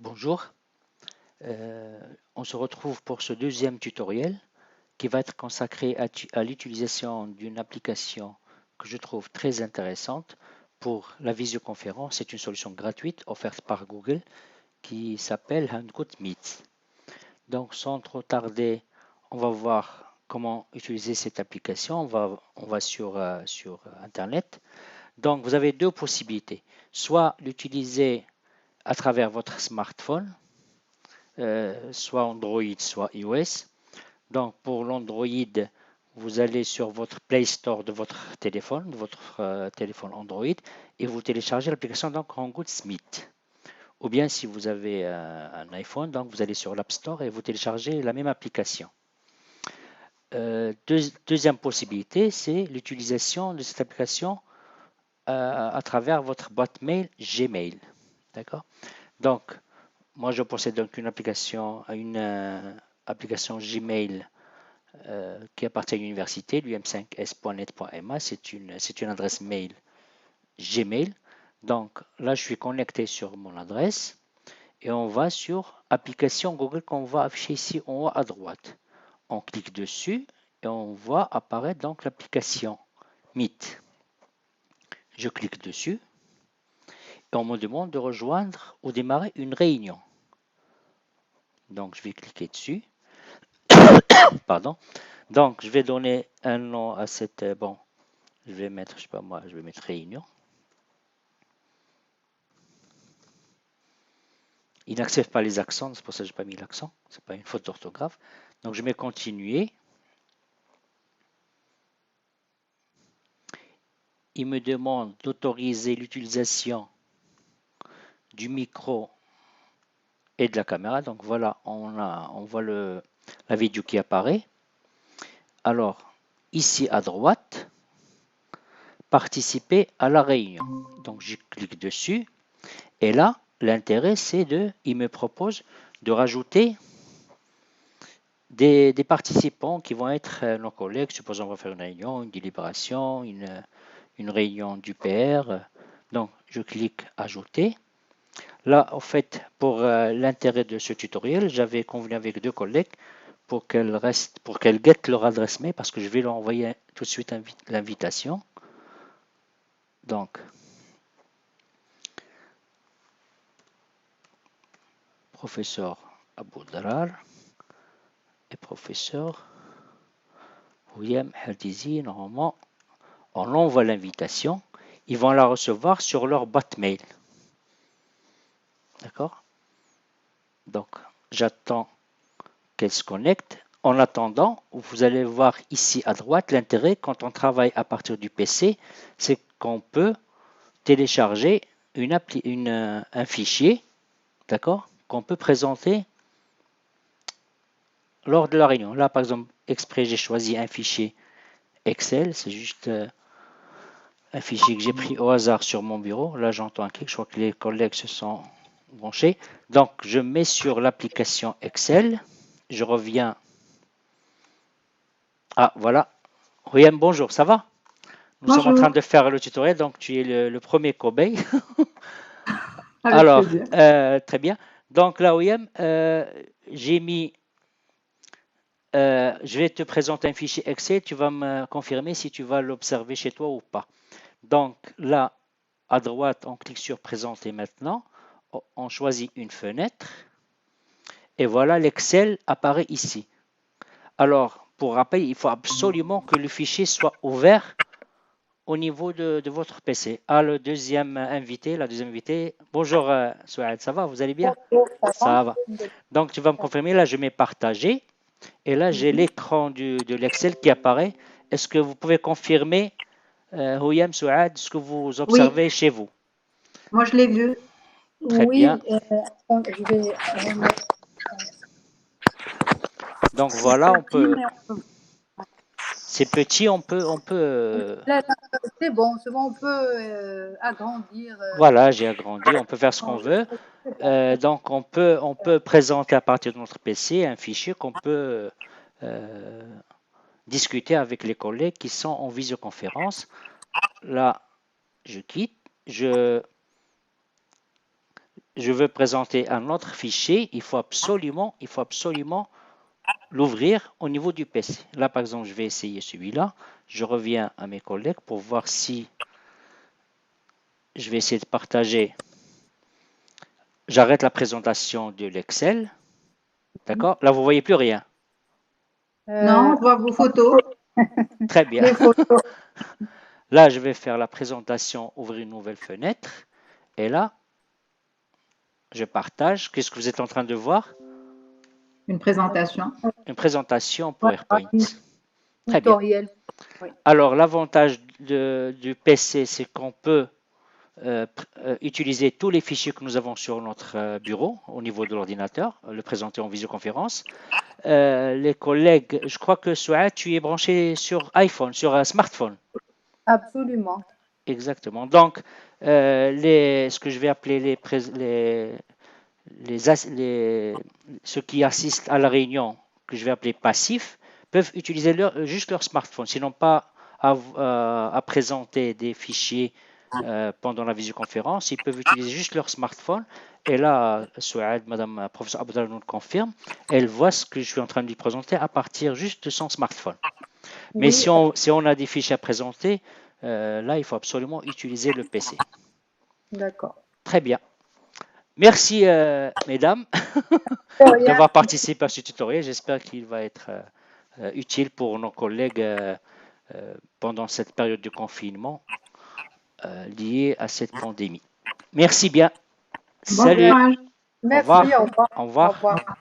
Bonjour, on se retrouve pour ce deuxième tutoriel qui va être consacré à l'utilisation d'une application que je trouve très intéressante pour la visioconférence. C'est une solution gratuite offerte par Google qui s'appelle Hangout Meet. Donc sans trop tarder, on va voir comment utiliser cette application. On va sur Internet. Donc vous avez deux possibilités. Soit l'utiliser à travers votre smartphone, soit Android, soit iOS. Donc pour l'Android, vous allez sur votre Play Store de votre téléphone Android et vous téléchargez l'application donc Hangout Meet. Ou bien si vous avez un iPhone, donc vous allez sur l'App Store et vous téléchargez la même application. Deuxième possibilité, c'est l'utilisation de cette application à travers votre boîte mail Gmail. D'accord? Donc, moi, je possède donc une application Gmail qui appartient à l'université, l'um5s.net.ma. C'est une adresse mail Gmail. Donc là, je suis connecté sur mon adresse et on va sur application Google qu'on va afficher ici en haut à droite. On clique dessus et on voit apparaître donc l'application Meet. Je clique dessus et on me demande de rejoindre ou démarrer une réunion. Donc je vais cliquer dessus. Pardon. Donc je vais donner un nom à cette. Bon, je vais mettre, je sais pas moi, je vais mettre réunion. Il n'accepte pas les accents, c'est pour ça que je n'ai pas mis l'accent. Ce n'est pas une faute d'orthographe. Donc je mets continuer. Il me demande d'autoriser l'utilisation du micro et de la caméra. Donc voilà, on voit la vidéo qui apparaît. Alors, ici à droite, participer à la réunion. Donc je clique dessus. Et là, l'intérêt, c'est il me propose de rajouter des participants qui vont être nos collègues. Supposons qu'on va faire une réunion, une délibération, une réunion du PR. Donc, je clique ajouter. Là, en fait, pour l'intérêt de ce tutoriel, j'avais convenu avec deux collègues pour qu'elles guettent leur adresse mail parce que je vais leur envoyer tout de suite l'invitation. Donc, professeur Aboudrar et professeur William Haldizi, normalement, on envoie l'invitation. Ils vont la recevoir sur leur boîte mail. D'accord? Donc, j'attends qu'elle se connecte. En attendant, vous allez voir ici à droite, l'intérêt quand on travaille à partir du PC, c'est qu'on peut télécharger un fichier, d'accord, qu'on peut présenter lors de la réunion. Là, par exemple, exprès, j'ai choisi un fichier Excel, c'est juste un fichier que j'ai pris au hasard sur mon bureau. Là, j'entends un clic, je crois que les collègues se sont branchés. Donc, je mets sur l'application Excel, je reviens. Ah, voilà. Riem, bonjour, ça va? Nous sommes en train Bonjour, de faire le tutoriel, donc tu es le premier cobaye. avec Alors, plaisir. très bien. Donc là, Riem, j'ai mis, je vais te présenter un fichier Excel, tu vas me confirmer si tu vas l'observer chez toi ou pas. Donc là, à droite, on clique sur présenter maintenant, on choisit une fenêtre, et voilà, l'Excel apparaît ici. Alors, pour rappel, il faut absolument que le fichier soit ouvert au niveau de votre PC. Ah, le deuxième invité, la deuxième invitée. Bonjour, Souad, ça va? Vous allez bien? Bonjour, ça va? Ça va. Donc, tu vas me confirmer. Là, je mets partager. Et là, j'ai Mhm. l'écran de l'Excel qui apparaît. Est-ce que vous pouvez confirmer, Houyam, Souad, ce que vous Oui, observez chez vous? moi je l'ai vu. Très bien. Oui, attends, je vais remettre. Donc, C'est voilà, petit, mais c'est petit, on peut, là, c'est bon, souvent on peut agrandir. voilà, j'ai agrandi, on peut faire ce qu'on Changer. veut. C'est bon. Donc, on peut présenter à partir de notre PC un fichier qu'on peut euh, discuter avec les collègues qui sont en visioconférence. Là, je quitte, je veux présenter un autre fichier, il faut absolument l'ouvrir au niveau du PC. Là, par exemple, je vais essayer celui-là. Je reviens à mes collègues pour voir si je vais essayer de partager. J'arrête la présentation de l'Excel. D'accord? Là, vous voyez plus rien. Non, on voit vos photos. Très bien. Les photos. Là, je vais faire la présentation, ouvrir une nouvelle fenêtre. Et là, je partage. Qu'est-ce que vous êtes en train de voir? Une présentation. Une présentation Voilà, PowerPoint. Très bien. tutoriel. Oui. Alors, l'avantage du PC, c'est qu'on peut utiliser tous les fichiers que nous avons sur notre bureau au niveau de l'ordinateur, le présenter en visioconférence. Les collègues, je crois que Souad, tu es branché sur iPhone, sur un smartphone. Absolument. Exactement. Donc, ce que je vais appeler ceux qui assistent à la réunion, que je vais appeler passifs, peuvent utiliser juste leur smartphone, sinon pas à présenter des fichiers pendant la visioconférence. Ils peuvent utiliser juste leur smartphone. Et là, Souad, Madame Professeur Abdallah nous le confirme, elle voit ce que je suis en train de lui présenter à partir juste de son smartphone. Mais Oui, si on a des fichiers à présenter, là, il faut absolument utiliser le PC. d'accord. Très bien. Merci, mesdames, De rien. d'avoir participé à ce tutoriel. J'espère qu'il va être utile pour nos collègues pendant cette période de confinement liée à cette pandémie. Merci bien. Bon Salut. courage. Merci, revoir. au revoir. Au revoir. Au revoir.